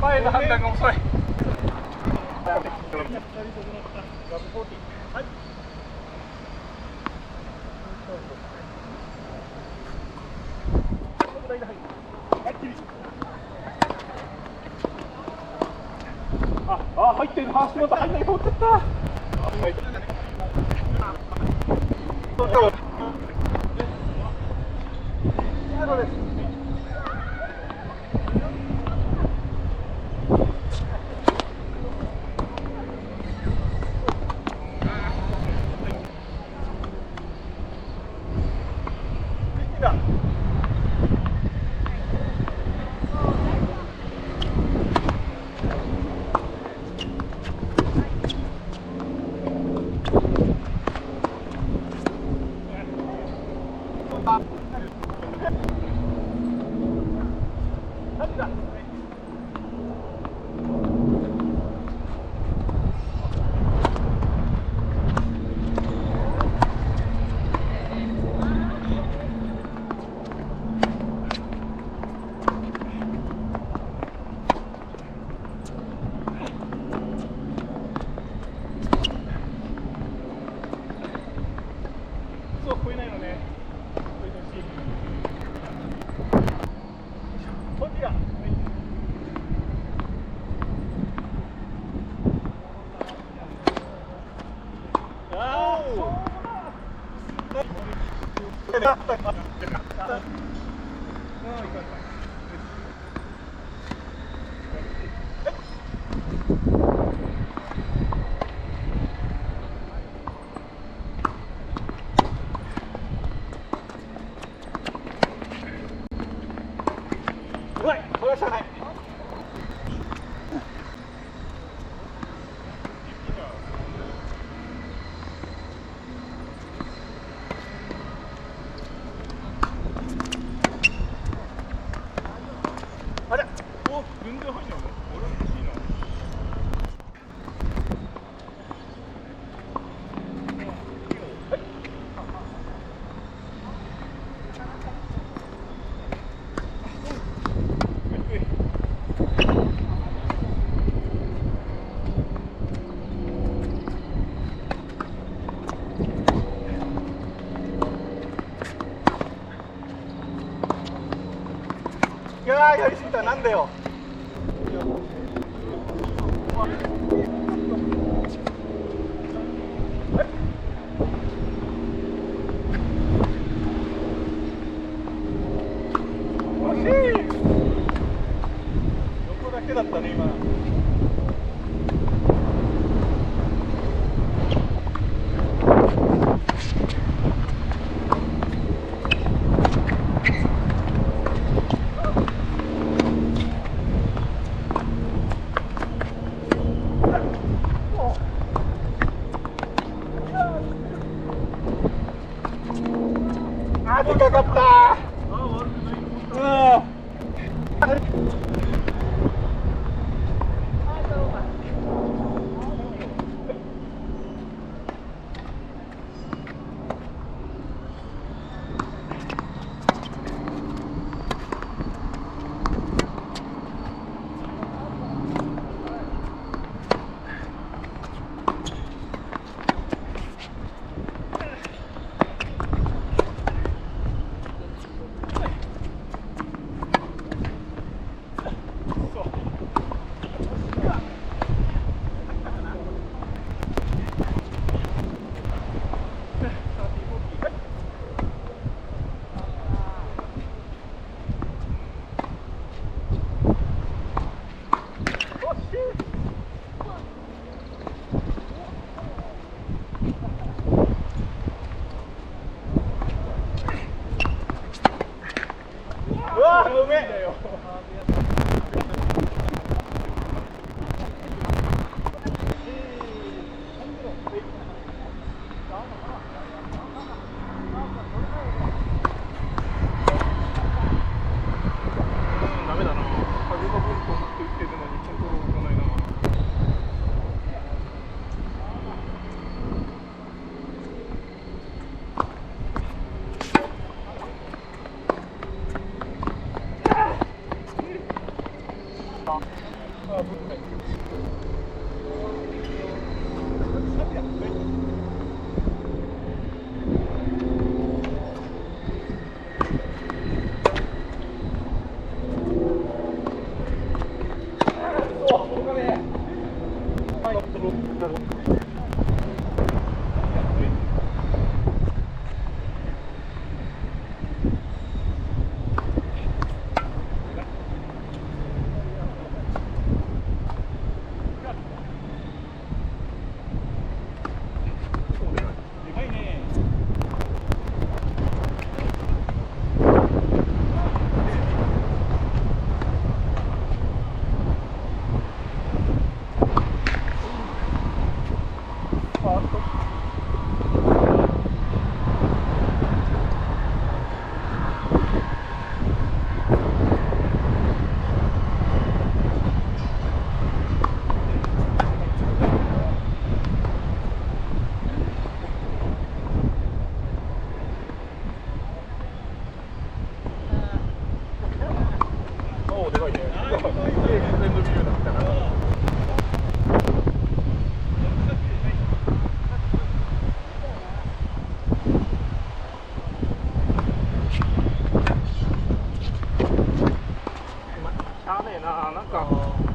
前の判断が遅い。入ってる。橋本入んないと思っちゃった。うまい、これはしゃあない。あれ、お、全然入んないの。俺もいいな。いやー、やりすぎた。なんだよ。惜しい。横だけだったね、今。でかかった。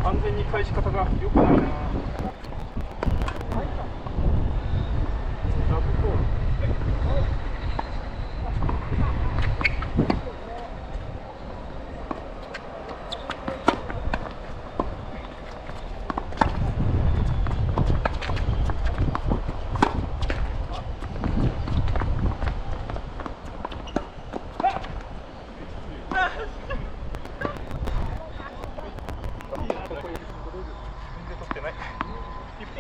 完全に返し方が良くないな。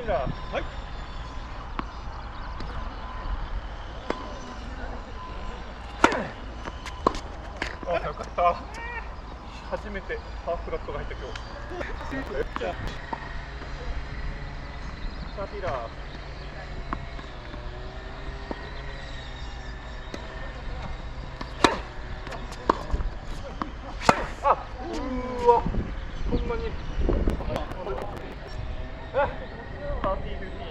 はい。あ、よかった。初めてハーフフラットが入った今日。サティラー。あ、うわ、こんなに。パーティールーティン。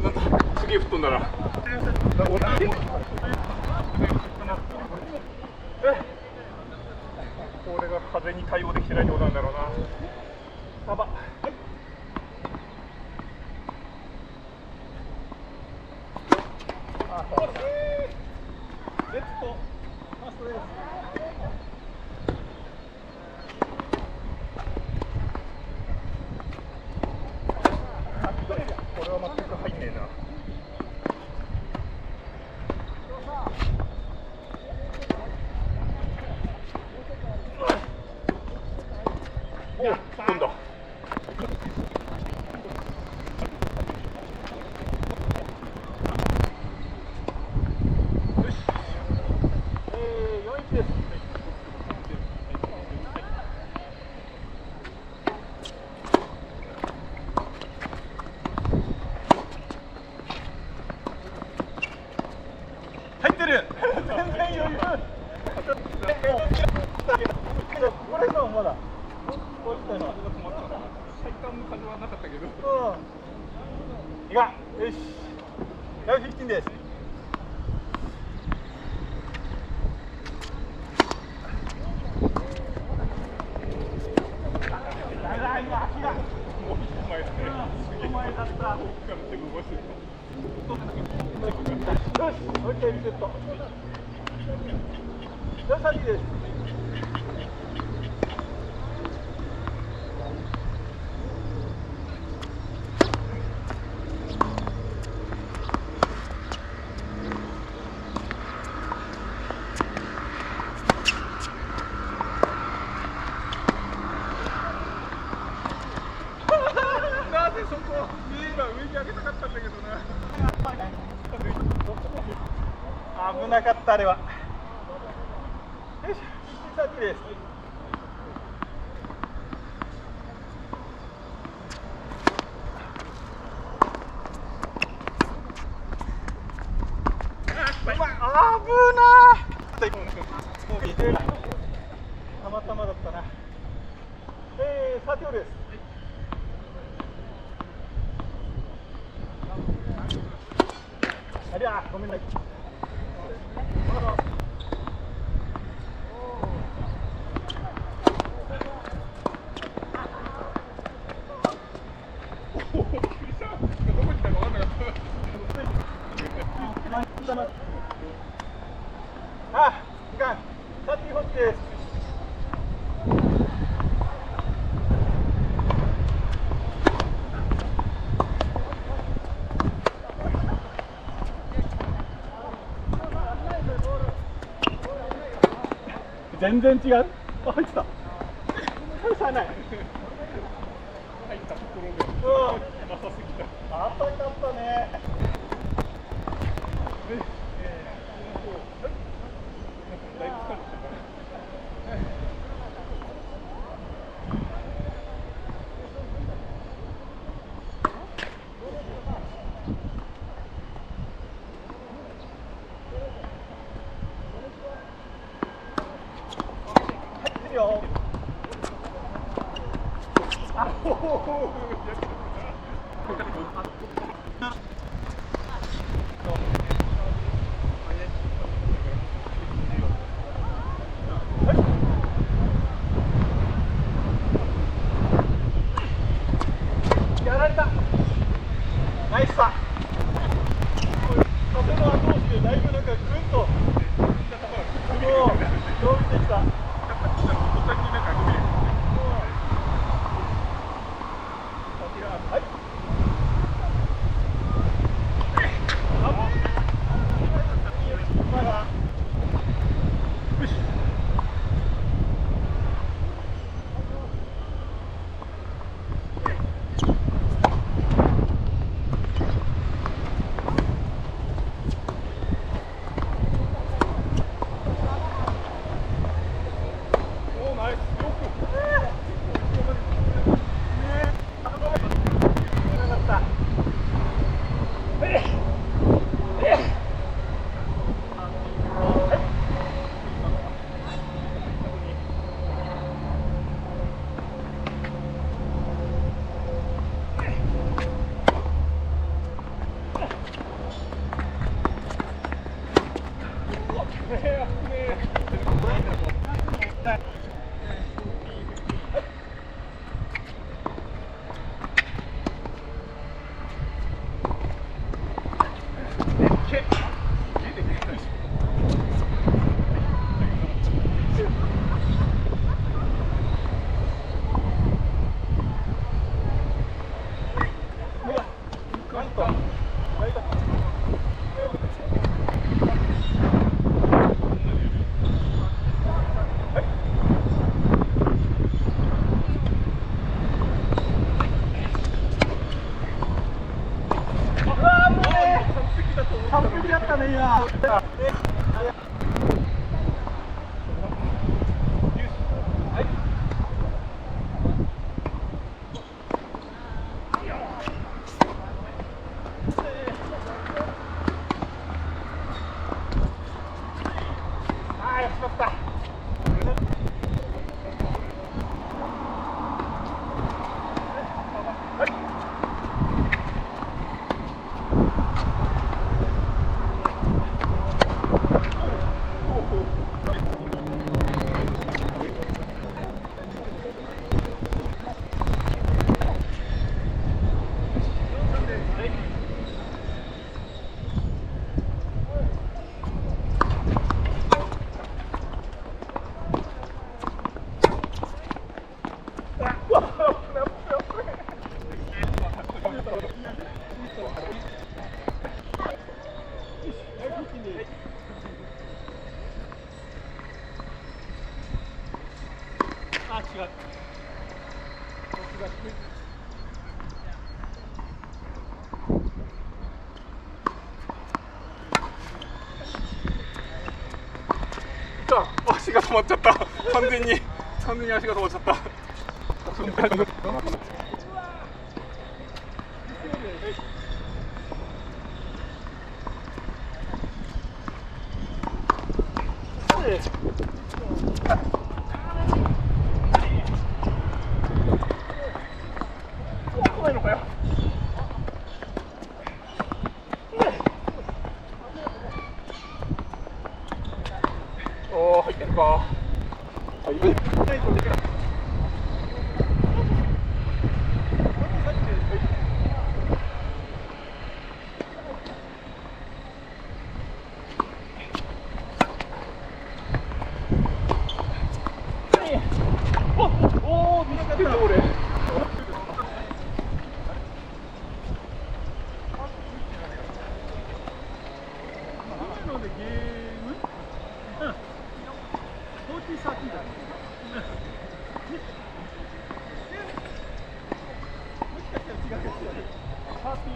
なんだ、すげえ吹っ飛んだな。これが風に対応できてないってことなんだろうな。サバ。レッド。ファーストです。これは全く入んねえな。お、飛んだ。いかん。よし。ラブ15です。前だった。よし、もう一回リセット。じゃあ、先です。なぜそこ今上に上げたかったんだけどな。危なかったあれは。よし、1-3です。危なー。たまたまだったな。サティオです。ありゃ、ごめんなさい。あ、いかん。サティホッチです。全然違う。あ、入ってた。しゃあない。入ったところで。なさすぎた。当たったね。やられた。ナイスさ。風の後押しでだいぶなんかぐんと伸びてきた。完璧だったね今。が低い。足が止まっちゃった。完全に足が止まっちゃった。来ないのかよ。おー、入ってるか。おお、見つけた俺。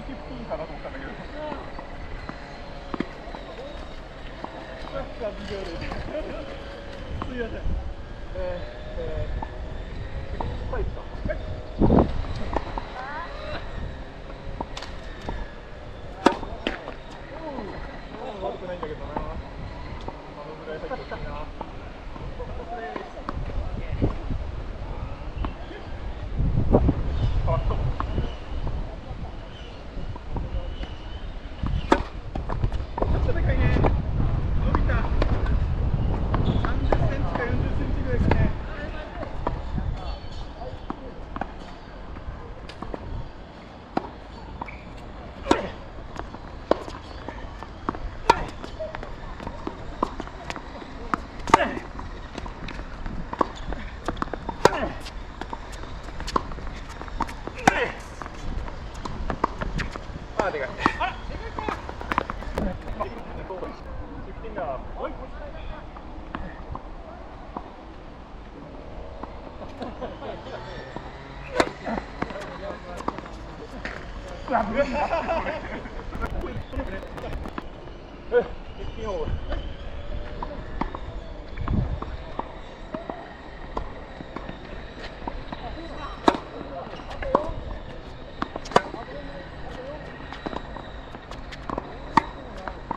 15かなと思ったんだけど。すいません。はいか。悪くないんだけどな。あのぐらい入ってほしいな。あ、でかい。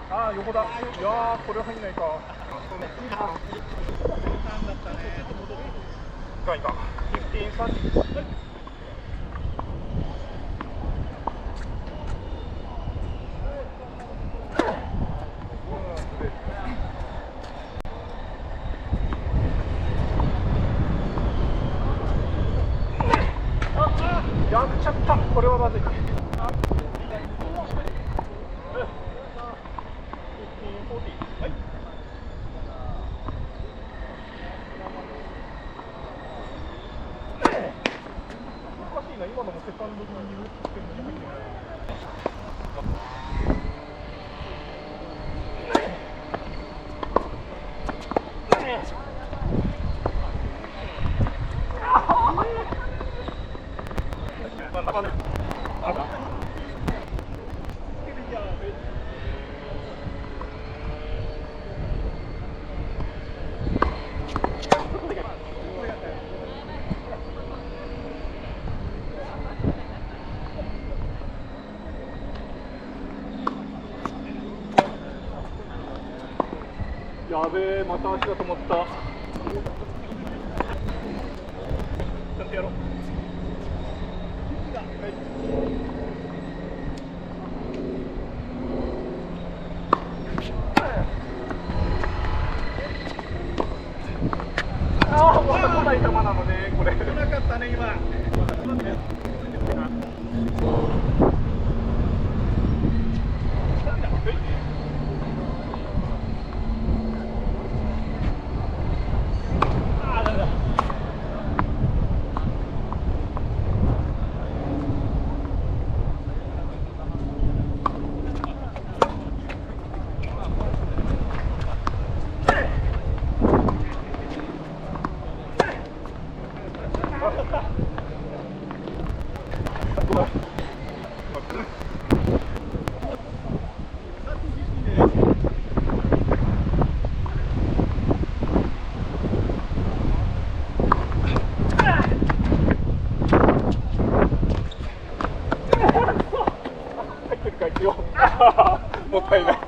ああ、横だ。いやー、これは入んないか。いかんいかん。15、30。やっちゃった。これはまずい。今のもセカンドに言ってるのに入ってない。やべえ、また足が止まった。ちゃんとやろう。ああ、また来ない球なのね、これ。来なかったね、今。よもったいない。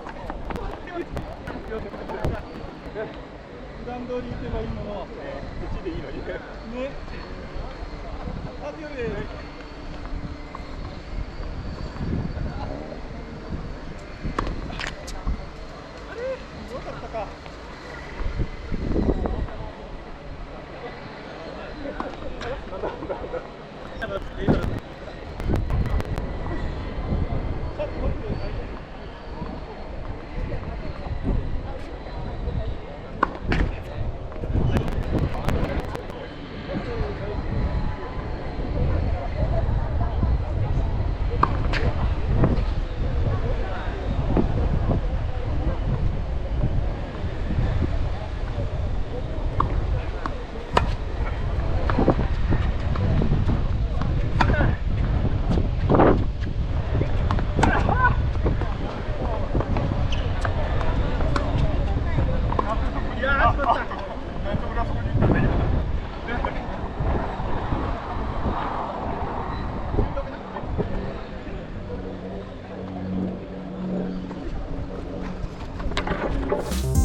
普段通り行けばいいもの、1でいいのにね。あ、強いです。あれ、よかったか。you